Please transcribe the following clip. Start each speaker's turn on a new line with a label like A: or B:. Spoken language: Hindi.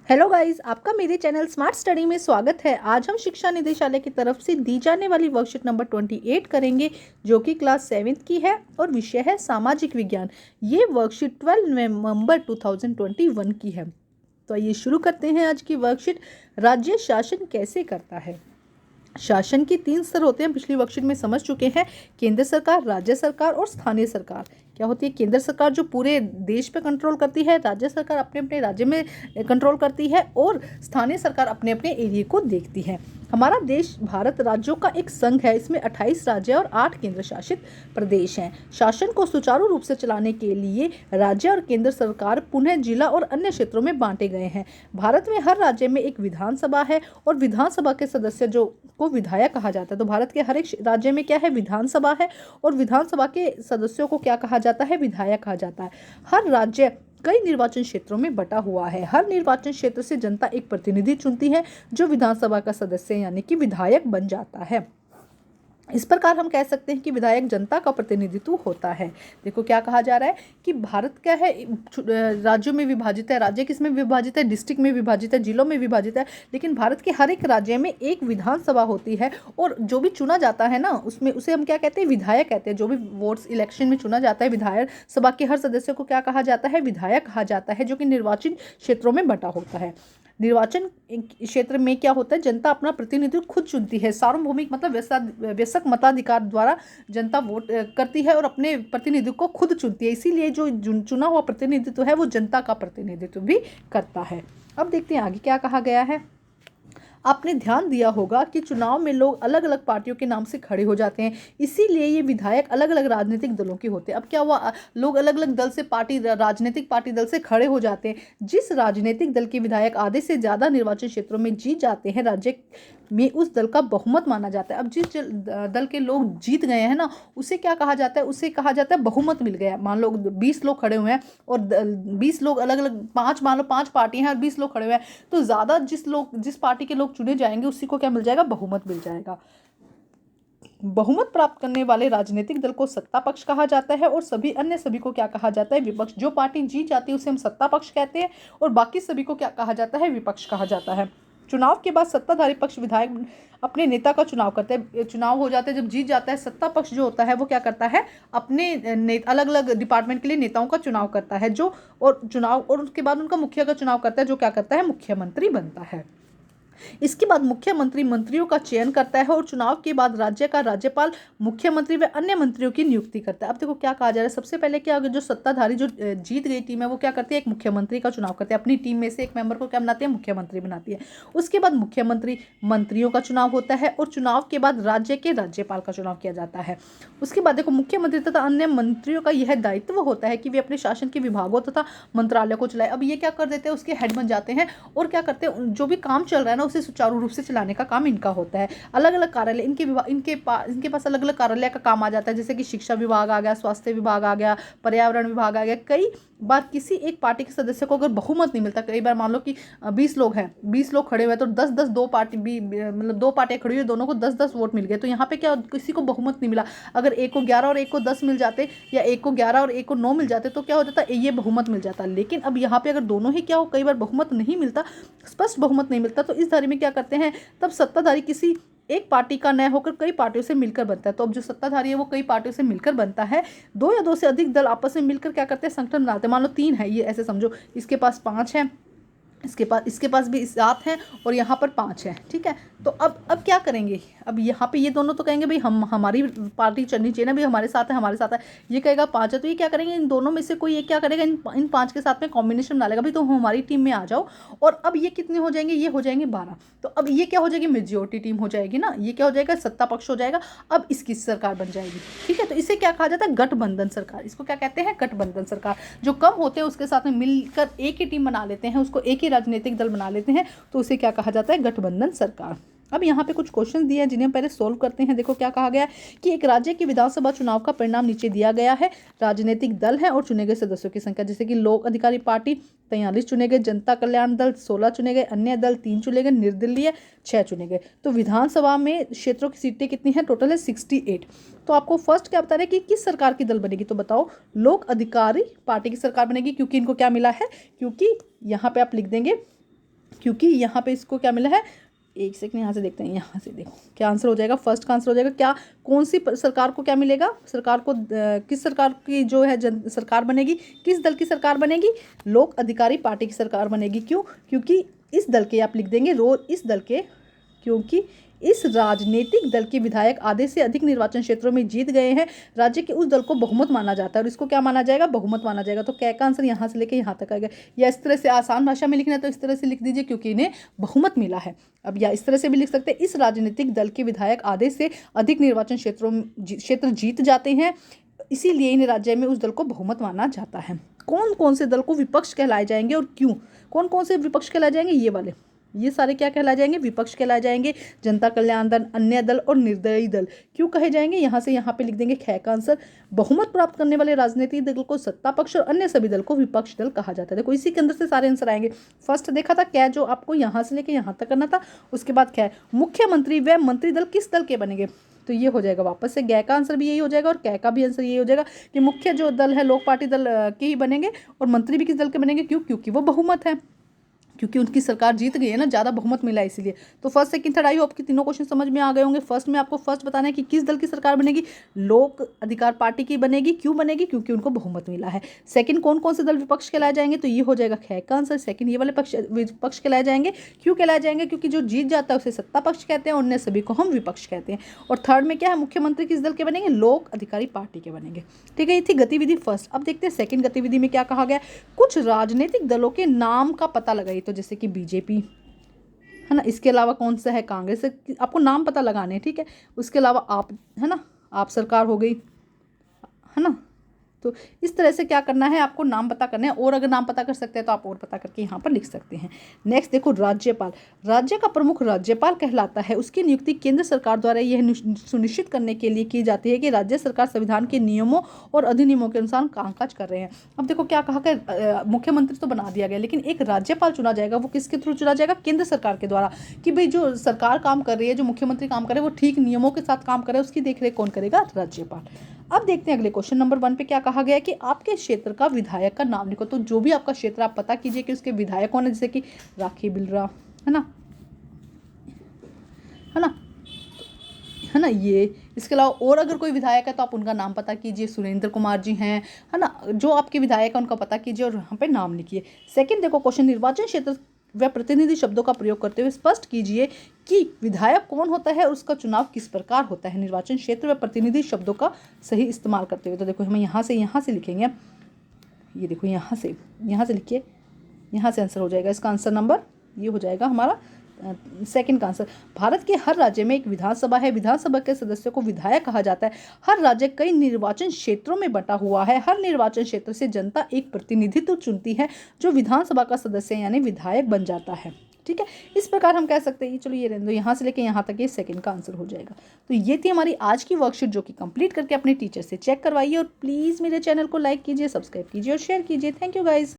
A: हेलो गाइस, आपका मेरे चैनल स्मार्ट स्टडी में स्वागत है। आज हम शिक्षा निदेशालय की तरफ से दी जाने वाली वर्कशीट नंबर 28 करेंगे, जो कि क्लास 7th की है और विषय है सामाजिक विज्ञान। ये वर्कशीट 12 नवंबर 2021 की है। तो आइए शुरू करते हैं आज की वर्कशीट। राज्य शासन कैसे करता है। शासन के 3 स्तर होते हैं, पिछली वर्कशीट में समझ चुके हैं। केंद्र सरकार, राज्य सरकार और स्थानीय सरकार। क्या होती है? केंद्र सरकार जो पूरे देश पे कंट्रोल करती है, राज्य सरकार अपने अपने राज्य में कंट्रोल करती है और स्थानीय सरकार अपने अपने एरिया को देखती है। हमारा देश भारत राज्यों का एक संघ है। इसमें 28 राज्य और 8 केंद्र शासित प्रदेश हैं। शासन को सुचारू रूप से चलाने के लिए राज्य और केंद्र सरकार पुनः जिला और अन्य क्षेत्रों में बांटे गए हैं। भारत में हर राज्य में एक विधानसभा है और विधानसभा के सदस्य जो को विधायक कहा जाता है। तो भारत के हर एक राज्य में क्या है? विधानसभा है और विधानसभा के सदस्यों को क्या कहा जाता है? विधायक कहा जाता है। हर राज्य कई निर्वाचन क्षेत्रों में बटा हुआ है। हर निर्वाचन क्षेत्र से जनता एक प्रतिनिधि चुनती है जो विधानसभा का सदस्य यानी कि विधायक बन जाता है। इस प्रकार हम कह सकते हैं कि विधायक जनता का प्रतिनिधित्व होता है। देखो क्या कहा जा रहा है कि भारत क्या है? राज्यों में विभाजित है। राज्य किस में विभाजित है? डिस्ट्रिक्ट में विभाजित है, जिलों में विभाजित है। लेकिन भारत के हर एक राज्य में एक विधानसभा होती है और जो भी चुना जाता है ना, उसमें उसे हम क्या कहते हैं? विधायक कहते हैं। जो भी वोट्स इलेक्शन में चुना जाता है, विधायक सभा के हर सदस्य को क्या कहा जाता है? विधायक कहा जाता है, जो कि निर्वाचन क्षेत्रों में बटा होता है। निर्वाचन क्षेत्र में क्या होता है? जनता अपना प्रतिनिधित्व खुद चुनती है। सार्वभौमिक मतलब वयस्क मताधिकार द्वारा जनता वोट करती है और अपने प्रतिनिधित्व को खुद चुनती है। इसीलिए जो चुना हुआ प्रतिनिधित्व है वो जनता का प्रतिनिधित्व भी करता है। अब देखते हैं आगे क्या कहा गया है। आपने ध्यान दिया होगा कि चुनाव में लोग अलग अलग पार्टियों के नाम से खड़े हो जाते हैं, इसीलिए ये विधायक अलग अलग राजनीतिक दलों के होते हैं। अब क्या हुआ? लोग अलग अलग दल से राजनीतिक पार्टी दल से खड़े हो जाते हैं। जिस राजनीतिक दल के विधायक आधे से ज़्यादा निर्वाचन क्षेत्रों में जीत जाते हैं, राज्य में उस दल का बहुमत माना जाता है। अब जिस दल के लोग जीत गए हैं ना, उसे क्या कहा जाता है? उसे कहा जाता है बहुमत मिल गया। मान लो 20 लोग खड़े हुए हैं और 20 लोग अलग अलग, मान लो 5 पार्टी हैं और 20 लोग खड़े हुए हैं, तो ज़्यादा जिस पार्टी के लोग चुने जाएंगे उसी को क्या मिल जाएगा? बहुमत मिल जाएगा। बहुमत प्राप्त करने वाले राजनीतिक दल को सत्ता पक्ष कहा जाता है और सभी को क्या कहा जाता है? विपक्ष। जो पार्टी जीत जाती है उसे हम सत्ता पक्ष कहते हैं और बाकी सभी को क्या कहा जाता है? विपक्ष कहा जाता है। चुनाव के बाद सत्ताधारी पक्ष विधायक अपने नेता का चुनाव करते हैं। चुनाव हो जाते हैं, जब जीत जाता है, सत्ता पक्ष जो होता है वो क्या करता है? अपने अलग अलग डिपार्टमेंट के लिए नेताओं का चुनाव करता है, जो और उसके बाद उनका मुखिया का चुनाव करता है, जो क्या करता है? मुख्यमंत्री बनता है। इसके बाद मुख्यमंत्री मंत्रियों का चयन करता है और चुनाव के बाद राज्य का राज्यपाल मुख्यमंत्री व अन्य मंत्रियों की नियुक्ति करता है। अब देखो क्या कहा जा रहा है। सबसे पहले क्या, जो सत्ताधारी जो जीत गई टीम है वो क्या करती है? एक मुख्यमंत्री का चुनाव करते हैं। अपनी टीम में से एक मेंबर को क्या बनाती है? मुख्यमंत्री बनाती है। उसके बाद मुख्यमंत्री मंत्रियों का चुनाव होता है और चुनाव के बाद राज्य के राज्यपाल का चुनाव किया जाता है। उसके बाद देखो, मुख्यमंत्री तथा अन्य मंत्रियों का यह दायित्व होता है कि वे अपने शासन के विभागों तथा मंत्रालय को चलाए। अब ये क्या कर देते हैं? उसके हेड बन जाते हैं और क्या करते हैं? जो भी काम चल रहा है ना, उसे सुचारू रूप से चलाने का काम इनका होता है। अलग अलग कार्यालय इनके पास अलग अलग कार्यालय का काम आ जाता है, जैसे कि शिक्षा विभाग आ गया, स्वास्थ्य विभाग आ गया, पर्यावरण विभाग आ गया। कई बार किसी एक पार्टी के सदस्य को अगर बहुमत नहीं मिलता, कई बार मान लो कि 20 लोग हैं, 20 लोग खड़े हुए, तो 10-10 दो पार्टी भी मतलब 2 पार्टियां खड़ी हुई, दोनों को 10-10 वोट मिल गए। तो यहाँ पे क्या, किसी को बहुमत नहीं मिला। अगर एक को 11 और एक को 10 मिल जाते, या एक को 11 और एक को 9 मिल जाते, तो क्या हो जाता? ये बहुमत मिल जाता। लेकिन अब यहाँ पे अगर दोनों ही क्या हो, कई बार बहुमत नहीं मिलता, स्पष्ट बहुमत नहीं मिलता, तो इस धारे में क्या करते हैं? तब सत्ताधारी किसी एक पार्टी का न होकर कई पार्टियों से मिलकर बनता है। तो अब जो सत्ताधारी है वो कई पार्टियों से मिलकर बनता है। 2 या 2 से अधिक दल आपस में मिलकर क्या करते हैं? संगठन बनाते हैं। मान लो 3 है, ये ऐसे समझो, इसके पास 5 है, इसके पास भी 7 हैं और यहाँ पर 5 है। ठीक है, तो अब क्या करेंगे? अब यहाँ पे ये दोनों तो कहेंगे भाई हमारी पार्टी चलनी चाहिए ना, भाई हमारे साथ है। ये कहेगा 5 है, तो ये क्या करेंगे? इन दोनों में से कोई एक क्या करेगा? इन 5 के साथ में कॉम्बिनेशन डालेगा, भाई तो हमारी टीम में आ जाओ। और अब ये कितने हो जाएंगे? ये हो जाएंगे 12। तो अब ये क्या हो जाएगी? मेजोरिटी टीम हो जाएगी ना, ये क्या हो जाएगा? सत्ता पक्ष हो जाएगा। अब इसकी सरकार बन जाएगी। ठीक है, तो इसे क्या कहा जाता है? गठबंधन सरकार। इसको क्या कहते हैं? गठबंधन सरकार। जो कम होते हैं उसके साथ में मिलकर एक ही टीम बना लेते हैं, उसको एक ही राजनीतिक दल बना लेते हैं, तो उसे क्या कहा जाता है? गठबंधन सरकार। अब यहाँ पे कुछ क्वेश्चन दिए हैं जिन्हें हम पहले सोल्व करते हैं। देखो क्या कहा गया है कि एक राज्य की विधानसभा चुनाव का परिणाम नीचे दिया गया है। राजनीतिक दल है और चुने गए सदस्यों की संख्या, जैसे कि लोक अधिकारी पार्टी 43 चुने गए, जनता कल्याण दल 16 चुने गए, अन्य दल 3 चुने गए, निर्दलीय 6 चुने गए। तो विधानसभा में क्षेत्रों की सीटें कितनी हैं? टोटल है 68। तो आपको फर्स्ट क्या बता रहे हैं कि किस सरकार की दल बनेगी? तो बताओ, लोक अधिकारी पार्टी की सरकार बनेगी, क्योंकि इनको क्या मिला है? क्योंकि यहाँ पे आप लिख देंगे क्योंकि यहाँ पे इसको क्या मिला है, एक सेकंड यहाँ से देखते हैं, यहाँ से देखो क्या आंसर हो जाएगा, फर्स्ट का आंसर हो जाएगा क्या, कौन सी सरकार को क्या मिलेगा, सरकार को किस सरकार की जो है सरकार बनेगी, किस दल की सरकार बनेगी, लोक अधिकारी पार्टी की सरकार बनेगी। क्यों, क्योंकि इस दल के, आप लिख देंगे रोज इस दल के, क्योंकि इस राजनीतिक दल के विधायक आधे से अधिक निर्वाचन क्षेत्रों में जीत गए हैं, राज्य के उस दल को बहुमत माना जाता है, और इसको क्या माना जाएगा, बहुमत माना जाएगा। तो क्या का आंसर यहाँ से लेके यहाँ तक आएगा, या इस तरह से आसान भाषा में लिखना है तो इस तरह से लिख दीजिए क्योंकि इन्हें बहुमत मिला है। अब या इस तरह से भी लिख सकते हैं, इस राजनीतिक दल के विधायक आधे से अधिक निर्वाचन क्षेत्र जीत जाते हैं, इसीलिए इन राज्य में उस दल को बहुमत माना जाता है। कौन कौन से दल को विपक्ष कहलाए जाएंगे और क्यों, कौन कौन से विपक्ष कहलाए जाएंगे, ये वाले, ये सारे क्या कहलाए जाएंगे, विपक्ष कहलाए जाएंगे। जनता कल्याण दल, अन्य दल और निर्दलीय दल क्यों कहे जाएंगे, यहाँ से यहाँ पे लिख देंगे ख का आंसर। बहुमत प्राप्त करने वाले राजनीतिक दल को सत्ता पक्ष और अन्य सभी दल को विपक्ष दल कहा जाता है। देखो इसी के अंदर से सारे आंसर आएंगे। फर्स्ट देखा था क्या, जो आपको यहाँ से लेके यहाँ तक करना था, उसके बाद क्या है, मुख्यमंत्री व मंत्री दल किस दल के बनेंगे, तो ये हो जाएगा वापस से गै का आंसर भी यही हो जाएगा और कै का भी आंसर यही हो जाएगा कि मुख्य जो दल है लोक पार्टी दल के ही बनेंगे, और मंत्री भी किस दल के बनेंगे, क्यों, क्योंकि वो बहुमत है, क्योंकि उनकी सरकार जीत गई है ना, ज़्यादा बहुमत मिला है इसीलिए। तो first second third I hope कि तीनों क्वेश्चन समझ में आ गए होंगे। फर्स्ट में आपको फर्स्ट बताना है कि किस दल की सरकार बनेगी, लोक अधिकार पार्टी की बनेगी, क्यों बनेगी, क्योंकि उनको बहुमत मिला है। सेकंड, कौन कौन से दल विपक्ष कहलाए जाएंगे, तो ये हो जाएगा ख का आंसर। सेकंड, ये वाले विपक्ष कहलाए जाएंगे, क्यों कहलाए जाएंगे, क्योंकि जो जीत जाता है उसे सत्ता पक्ष कहते हैं और अन्य सभी को हम विपक्ष कहते हैं। और थर्ड में क्या है, मुख्यमंत्री किस दल के बनेंगे, लोक अधिकारी पार्टी के बनेंगे। ठीक है, ये थी गतिविधि फर्स्ट। अब देखते हैं सेकंड गतिविधि में क्या कहा गया, कुछ राजनीतिक दलों के नाम का पता लगाइए। तो जैसे कि बीजेपी है ना, इसके अलावा कौन सा है, कांग्रेस है, आपको नाम पता लगाने हैं। ठीक है, उसके अलावा आप है ना, आप सरकार हो गई है ना, तो इस तरह से क्या करना है, आपको नाम पता करना है, और अगर नाम पता कर सकते हैं तो आप और पता करके यहाँ पर लिख सकते हैं। नेक्स्ट देखो, राज्यपाल, राज्य का प्रमुख राज्यपाल कहलाता है। उसकी नियुक्ति केंद्र सरकार द्वारा यह सुनिश्चित करने के लिए की जाती है कि राज्य सरकार संविधान के नियमों और अधिनियमों के अनुसार कामकाज कर रहे हैं। अब देखो क्या कहा कि मुख्यमंत्री तो बना दिया गया, लेकिन एक राज्यपाल चुना जाएगा, वो किसके थ्रू चुना जाएगा, केंद्र सरकार के द्वारा, कि भाई जो सरकार काम कर रही है, जो मुख्यमंत्री काम कर रहे हैं वो ठीक नियमों के साथ काम कर रहे हैं, उसकी देखरेख कौन करेगा, राज्यपाल। अब देखते हैं अगले क्वेश्चन नंबर 1 पे क्या कहा गया है कि आपके क्षेत्र का विधायक का नाम लिखो। तो जो भी आपका क्षेत्र आप पता कीजिए कि उसके विधायक कौन है, जैसे कि राखी बिलरा है ना, है ना, है ना, ये इसके अलावा और अगर कोई विधायक है तो आप उनका नाम पता कीजिए, सुरेंद्र कुमार जी हैं, है ना, जो आपके विधायक है उनका पता कीजिए और यहाँ पे नाम लिखिए। सेकंड देखो क्वेश्चन, निर्वाचन क्षेत्र व प्रतिनिधि शब्दों का प्रयोग करते हुए स्पष्ट कीजिए कि विधायक कौन होता है, उसका चुनाव किस प्रकार होता है। निर्वाचन क्षेत्र व प्रतिनिधि शब्दों का सही इस्तेमाल करते हुए, तो देखो हम यहाँ से लिखेंगे, ये देखो यहाँ से लिखिए, यहाँ से आंसर हो जाएगा, इसका आंसर नंबर ये हो जाएगा हमारा सेकंड का आंसर। भारत के हर राज्य में एक विधानसभा है, विधानसभा के सदस्यों को विधायक कहा जाता है। हर राज्य कई निर्वाचन क्षेत्रों में बंटा हुआ है। हर निर्वाचन क्षेत्र से जनता एक प्रतिनिधित्व चुनती है जो विधानसभा का सदस्य यानी विधायक बन जाता है। ठीक है, इस प्रकार हम कह सकते हैं, चलो ये रहने दो, यहाँ से लेके यहाँ तक ये सेकंड का आंसर हो जाएगा। तो ये थी हमारी आज की वर्कशीट, जो कि कंप्लीट करके अपने टीचर से चेक करवाइए, और प्लीज़ मेरे चैनल को लाइक कीजिए, सब्सक्राइब कीजिए और शेयर कीजिए। Thank you guys.